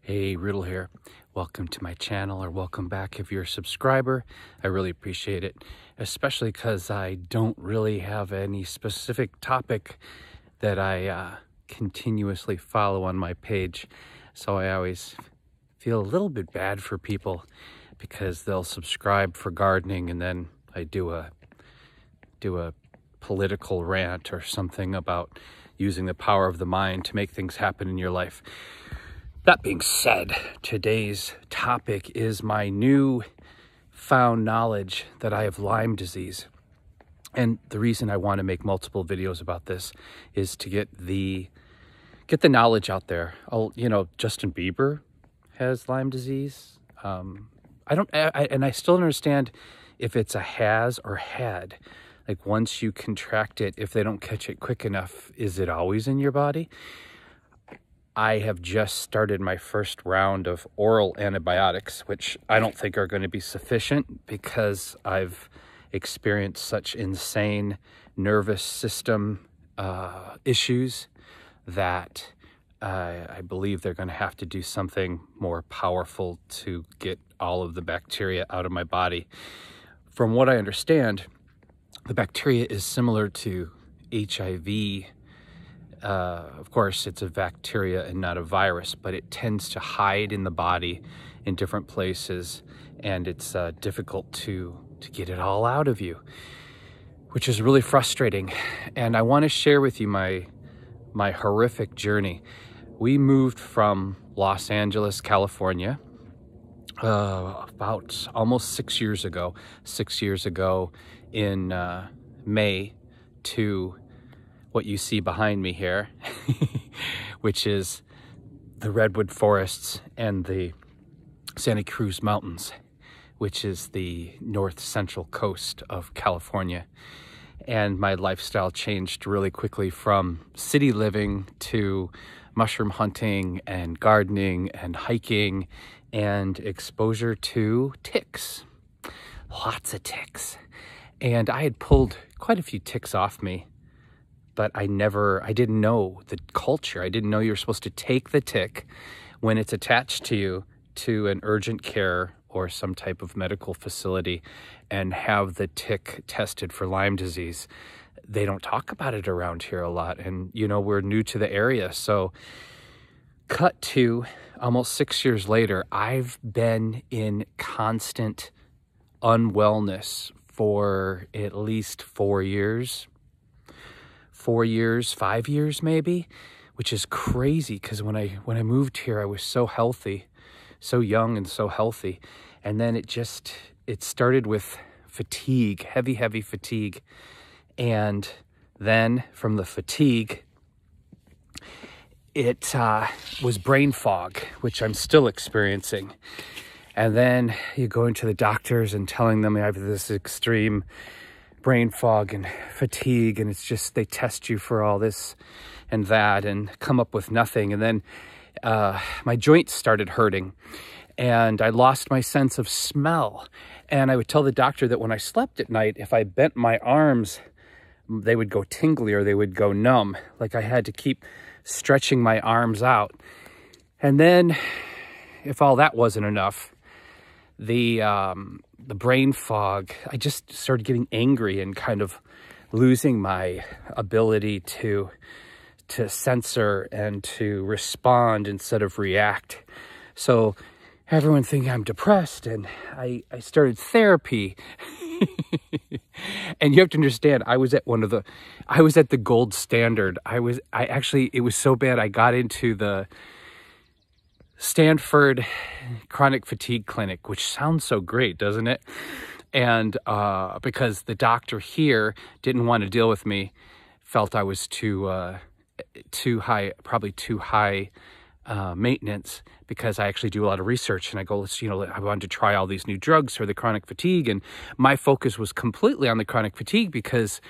Hey, Riddle here. Welcome to my channel, or welcome back if you're a subscriber. I really appreciate it, especially because I don't really have any specific topic that I continuously follow on my page. So I always feel a little bit bad for people because they'll subscribe for gardening and then I do a political rant or something about using the power of the mind to make things happen in your life. That being said, today's topic is my new found knowledge that I have Lyme disease. And the reason I want to make multiple videos about this is to get the knowledge out there. Justin Bieber has Lyme disease. I still don't understand if it's a has or had. Like, once you contract it, if they don't catch it quick enough, is it always in your body? I have just started my first round of oral antibiotics, which I don't think are going to be sufficient because I've experienced such insane nervous system issues that I believe they're going to have to do something more powerful to get all of the bacteria out of my body. From what I understand, the bacteria is similar to HIV. Of course, it's a bacteria and not a virus, but it tends to hide in the body in different places, and it's difficult to get it all out of you, which is really frustrating. And I want to share with you my horrific journey. We moved from Los Angeles, California, about almost 6 years ago. 6 years ago in May, to what you see behind me here, which is the redwood forests and the Santa Cruz Mountains, which is the north central coast of California. And my lifestyle changed really quickly from city living to mushroom hunting and gardening and hiking and exposure to ticks. Lots of ticks. And I had pulled quite a few ticks off me, but I didn't know the culture. I didn't know you're supposed to take the tick when it's attached to you to an urgent care or some type of medical facility and have the tick tested for Lyme disease. They don't talk about it around here a lot. And, we're new to the area. So cut to almost 6 years later, I've been in constant unwellness for at least 4 years. 4 years, 5 years maybe, which is crazy because when I moved here, I was so healthy, so young and so healthy. And then it started with fatigue, heavy fatigue. And then from the fatigue, it was brain fog, which I'm still experiencing. And then you go into the doctors and telling them I have this extreme brain fog and fatigue, and it's just they test you for all this and that and come up with nothing. And then my joints started hurting and I lost my sense of smell. And I would tell the doctor that when I slept at night, if I bent my arms, they would go tingly or they would go numb. Like I had to keep stretching my arms out. And then if all that wasn't enough, the brain fog, I just started getting angry and kind of losing my ability to censor and to respond instead of react. So everyone thinking I'm depressed, and I started therapy. And you have to understand, I was at the gold standard. It was so bad, I got into the Stanford Chronic Fatigue Clinic, which sounds so great, doesn't it? And because the doctor here didn't want to deal with me, felt I was too high, probably too high maintenance, because I actually do a lot of research. And I go, I wanted to try all these new drugs for the chronic fatigue. And my focus was completely on the chronic fatigue because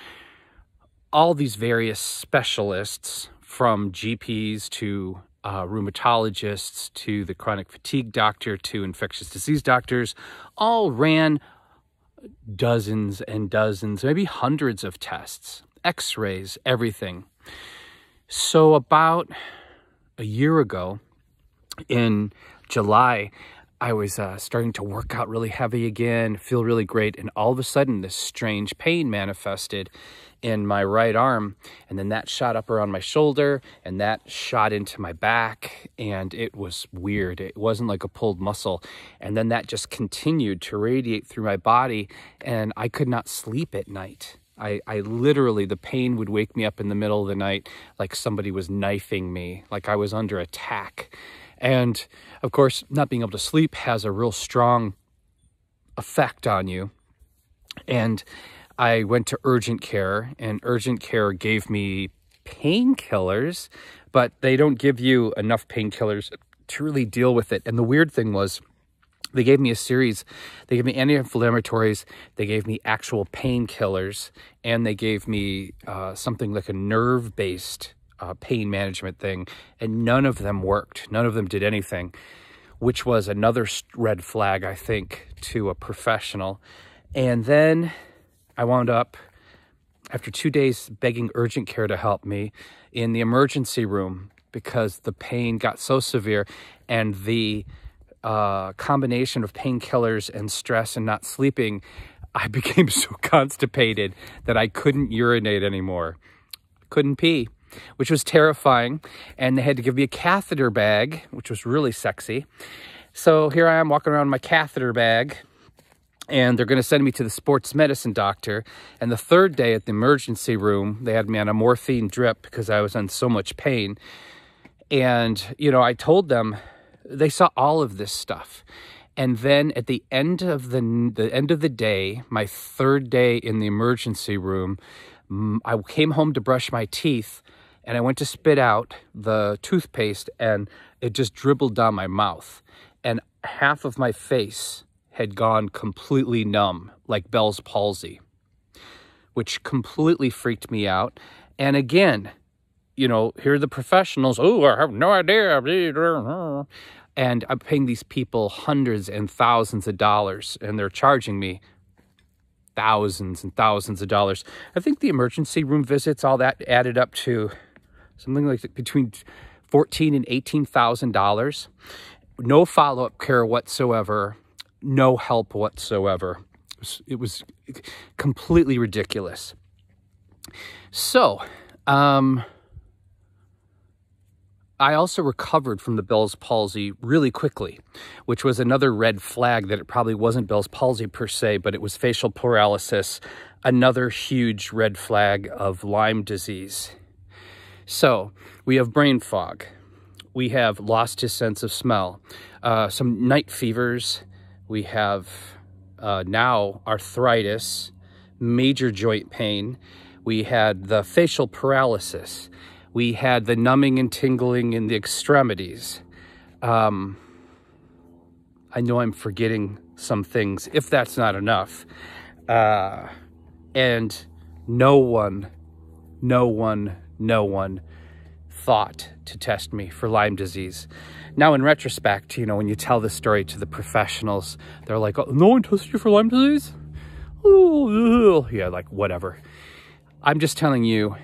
all these various specialists, from GPs to rheumatologists to the chronic fatigue doctor to infectious disease doctors, all ran dozens and dozens, maybe hundreds of tests, x-rays, everything. So about a year ago, in July, I was starting to work out really heavy again, feel really great. And all of a sudden, this strange pain manifested in my right arm. And then that shot up around my shoulder and that shot into my back. And it was weird. It wasn't like a pulled muscle. And then that just continued to radiate through my body. And I could not sleep at night. I literally, the pain would wake me up in the middle of the night like somebody was knifing me, like I was under attack. And of course, not being able to sleep has a real strong effect on you. And I went to urgent care, and urgent care gave me painkillers, but they don't give you enough painkillers to really deal with it. And the weird thing was, they gave me a series. They gave me anti-inflammatories, they gave me actual painkillers, and they gave me something like a nerve-based pain management thing, and none of them worked. None of them did anything, which was another red flag, I think, to a professional. And then I wound up, after 2 days, begging urgent care to help me in the emergency room because the pain got so severe, and the combination of painkillers and stress and not sleeping, I became so constipated that I couldn't urinate anymore. Couldn't pee, which was terrifying. And they had to give me a catheter bag, which was really sexy. So here I am walking around in my catheter bag, and they're going to send me to the sports medicine doctor. And the third day at the emergency room, they had me on a morphine drip because I was in so much pain. And, you know, I told them, they saw all of this stuff. And then at the end of the day, my third day in the emergency room, I came home to brush my teeth, and I went to spit out the toothpaste, and it just dribbled down my mouth. And half of my face had gone completely numb, like Bell's palsy, which completely freaked me out. And again, you know, here are the professionals. Oh, I have no idea. And I'm paying these people hundreds and thousands of dollars, and they're charging me thousands and thousands of dollars. I think the emergency room visits, all that added up to something like between $14,000 and $18,000. No follow-up care whatsoever. No help whatsoever. It was completely ridiculous. So, I also recovered from the Bell's palsy really quickly, which was another red flag that it probably wasn't Bell's palsy per se, but it was facial paralysis, another huge red flag of Lyme disease. So we have brain fog. We have lost his sense of smell, some night fevers. We have now arthritis, major joint pain. We had the facial paralysis. We had the numbing and tingling in the extremities. I know I'm forgetting some things, if that's not enough. And no one thought to test me for Lyme disease. Now, in retrospect, you know, when you tell this story to the professionals, they're like, oh, no one tested you for Lyme disease? Oh, yeah, like, whatever. I'm just telling you,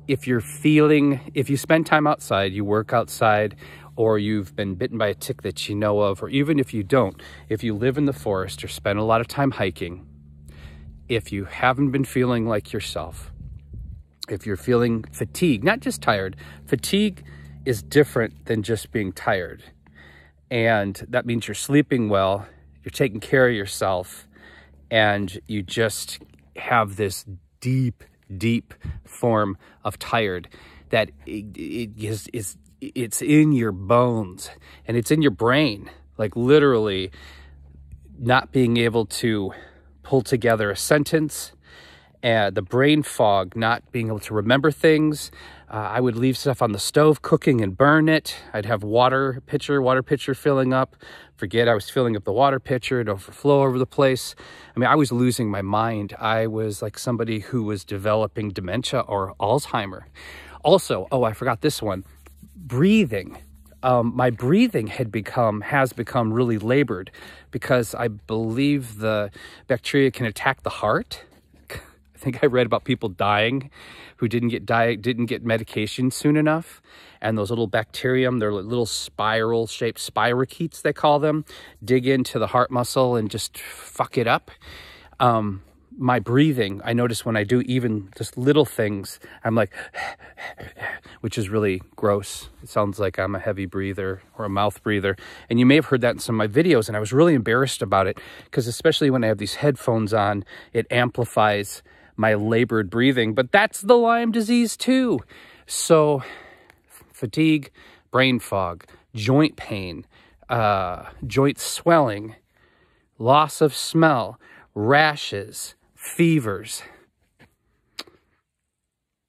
if you spend time outside, you work outside, or you've been bitten by a tick that you know of, or even if you don't, if you live in the forest or spend a lot of time hiking, if you haven't been feeling like yourself, if you're feeling fatigued, not just tired, fatigue is different than just being tired. And that means you're sleeping well, you're taking care of yourself, and you just have this deep form of tired that it's in your bones and it's in your brain, like literally not being able to pull together a sentence, and the brain fog, not being able to remember things. I would leave stuff on the stove cooking and burn it. I'd have water pitcher filling up. Forget I was filling up the water pitcher. It'd overflow over the place. I mean, I was losing my mind. I was like somebody who was developing dementia or Alzheimer. Also, oh, I forgot this one. Breathing. My breathing has become really labored because I believe the bacteria can attack the heart. I think I read about people dying who didn't get medication soon enough. and those little bacterium, they're little spiral-shaped spirochetes, they call them, dig into the heart muscle and just fuck it up. My breathing, I notice when I do even just little things, I'm like, which is really gross. It sounds like I'm a heavy breather or a mouth breather. And you may have heard that in some of my videos, and I was really embarrassed about it because especially when I have these headphones on, it amplifies my labored breathing. But that's the Lyme disease too. So fatigue, brain fog, joint pain, joint swelling, loss of smell, rashes, fevers,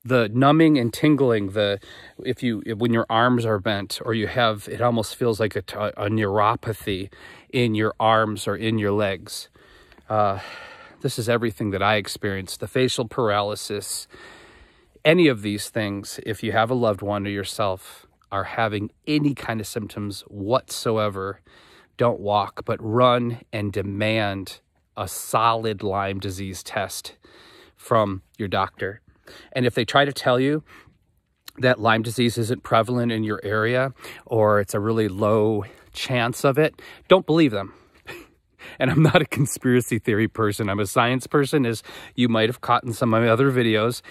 the numbing and tingling, when your arms are bent or you have, it almost feels like a neuropathy in your arms or in your legs. This is everything that I experienced, the facial paralysis, any of these things. If you have a loved one or yourself are having any kind of symptoms whatsoever, don't walk, but run and demand a solid Lyme disease test from your doctor. And if they try to tell you that Lyme disease isn't prevalent in your area or it's a really low chance of it, don't believe them. And I'm not a conspiracy theory person. I'm a science person, as you might have caught in some of my other videos.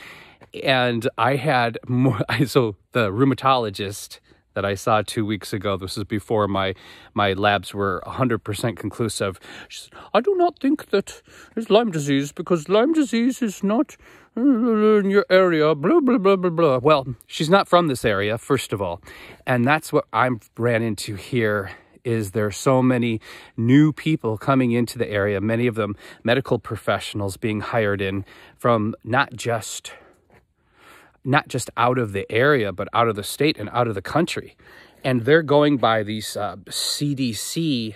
And I had more, so the rheumatologist that I saw 2 weeks ago, this is before my labs were 100% conclusive. She said, I do not think that it's Lyme disease because Lyme disease is not in your area, blah, blah, blah, blah, blah. Well, she's not from this area, first of all. And that's what I ran into here, is there are so many new people coming into the area, many of them medical professionals being hired in from not just out of the area, but out of the state and out of the country. And they're going by these CDC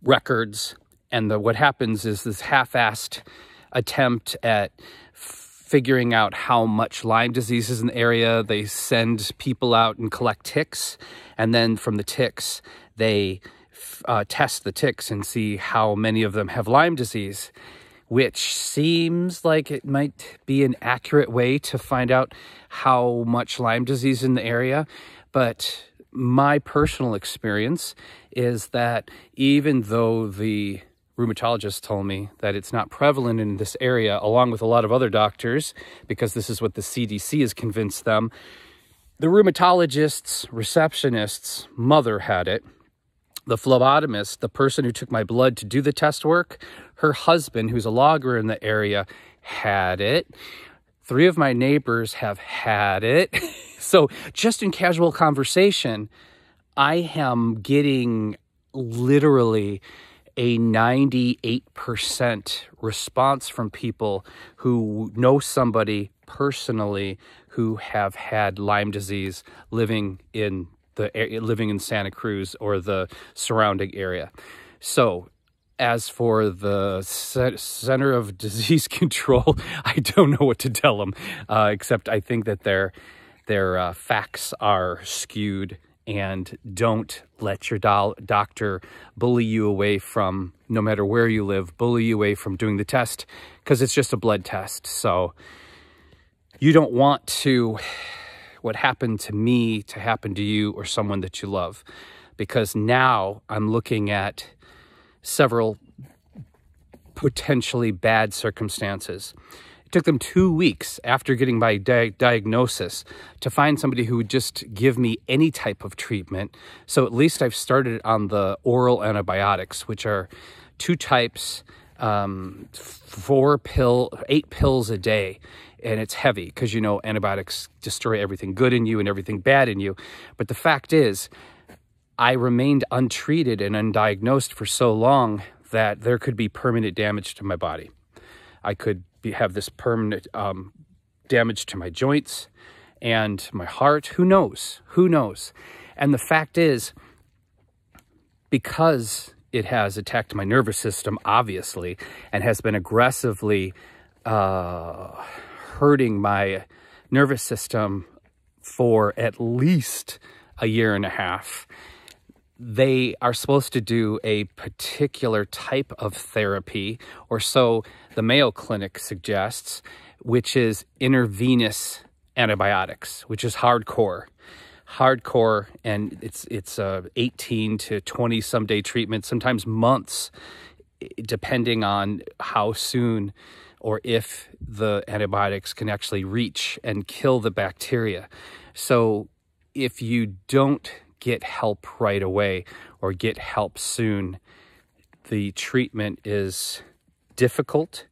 records. And what happens is this half-assed attempt at figuring out how much Lyme disease is in the area. They send people out and collect ticks. And then from the ticks, they test the ticks and see how many of them have Lyme disease, which seems like it might be an accurate way to find out how much Lyme disease in the area. But my personal experience is that even though the rheumatologist told me that it's not prevalent in this area, along with a lot of other doctors, because this is what the CDC has convinced them, the rheumatologist's receptionist's mother had it. The phlebotomist, the person who took my blood to do the test work, her husband, who's a logger in the area, had it. 3 of my neighbors have had it. So just in casual conversation, I am getting literally a 98% response from people who know somebody personally who have had Lyme disease living in Santa Cruz or the surrounding area. So as for the Center of Disease Control, I don't know what to tell them, except I think that their facts are skewed, and don't let your doctor bully you away from, no matter where you live, bully you away from doing the test, because it's just a blood test. So you don't want what happened to me to happen to you or someone that you love, because now I'm looking at several potentially bad circumstances. It took them 2 weeks after getting my diagnosis to find somebody who would just give me any type of treatment. So at least I've started on the oral antibiotics, which are 2 types, 8 pills a day. And it's heavy because, antibiotics destroy everything good in you and everything bad in you. But the fact is, I remained untreated and undiagnosed for so long that there could be permanent damage to my body. I could have this permanent damage to my joints and my heart. Who knows? Who knows? And the fact is, because it has attacked my nervous system, obviously, and has been aggressively hurting my nervous system for at least a year and a half, they are supposed to do a particular type of therapy, or so the Mayo Clinic suggests, which is intravenous antibiotics, which is hardcore, and it's 18 to 20 some day treatment, sometimes months, depending on how soon or if the antibiotics can actually reach and kill the bacteria. So if you don't get help right away or get help soon, the treatment is difficult,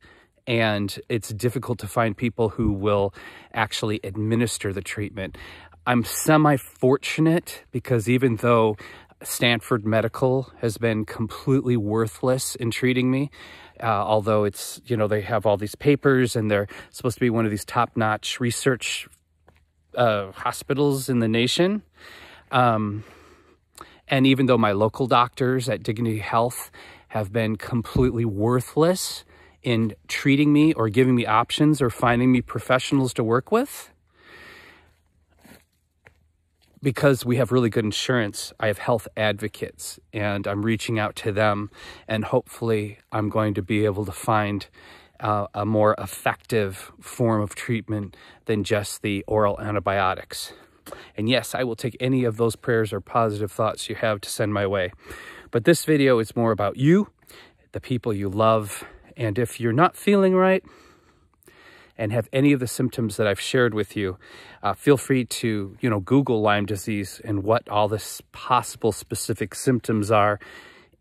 and it's difficult to find people who will actually administer the treatment. I'm semi-fortunate because even though Stanford Medical has been completely worthless in treating me, although it's, you know, they have all these papers and they're supposed to be one of these top-notch research hospitals in the nation. And even though my local doctors at Dignity Health have been completely worthless in treating me or giving me options or finding me professionals to work with, because we have really good insurance, I have health advocates, and I'm reaching out to them, and hopefully I'm going to be able to find a more effective form of treatment than just the oral antibiotics. And yes, I will take any of those prayers or positive thoughts you have to send my way. But this video is more about you, the people you love, and if you're not feeling right and have any of the symptoms that I've shared with you, feel free to, you know, Google Lyme disease and what all the possible specific symptoms are,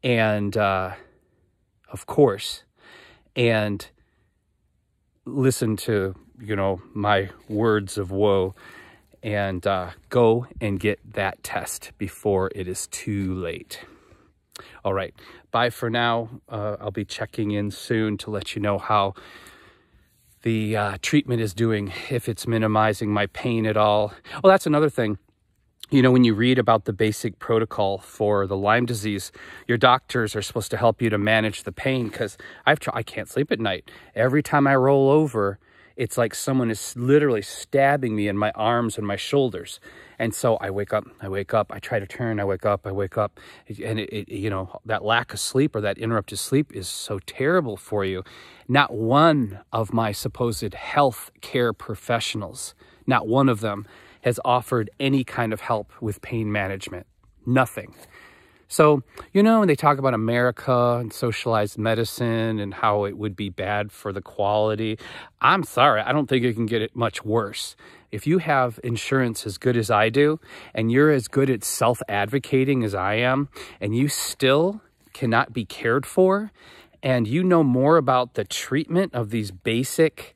and of course, and listen to, you know, my words of woe, and go and get that test before it is too late. All right, bye for now. I'll be checking in soon to let you know how the treatment is doing, if it's minimizing my pain at all. Well, that's another thing. You know, when you read about the basic protocol for the Lyme disease, your doctors are supposed to help you to manage the pain, because I can't sleep at night. Every time I roll over, it's like someone is literally stabbing me in my arms and my shoulders. And so I wake up, I try to turn, I wake up. And you know, that lack of sleep or that interrupted sleep is so terrible for you. Not one of my supposed health care professionals, not one of them has offered any kind of help with pain management. Nothing. So, you know, when they talk about America and socialized medicine and how it would be bad for the quality, I'm sorry, I don't think it can get it much worse. If you have insurance as good as I do, and you're as good at self-advocating as I am, and you still cannot be cared for, and you know more about the treatment of these basic,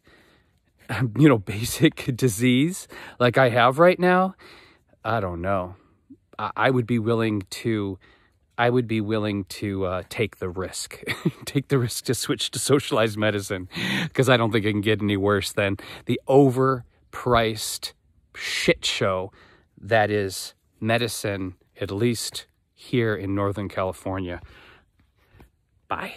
you know, basic disease like I have right now, I don't know. I would be willing to take the risk, take the risk to switch to socialized medicine, because I don't think it can get any worse than the overpriced shit show that is medicine, at least here in Northern California. Bye.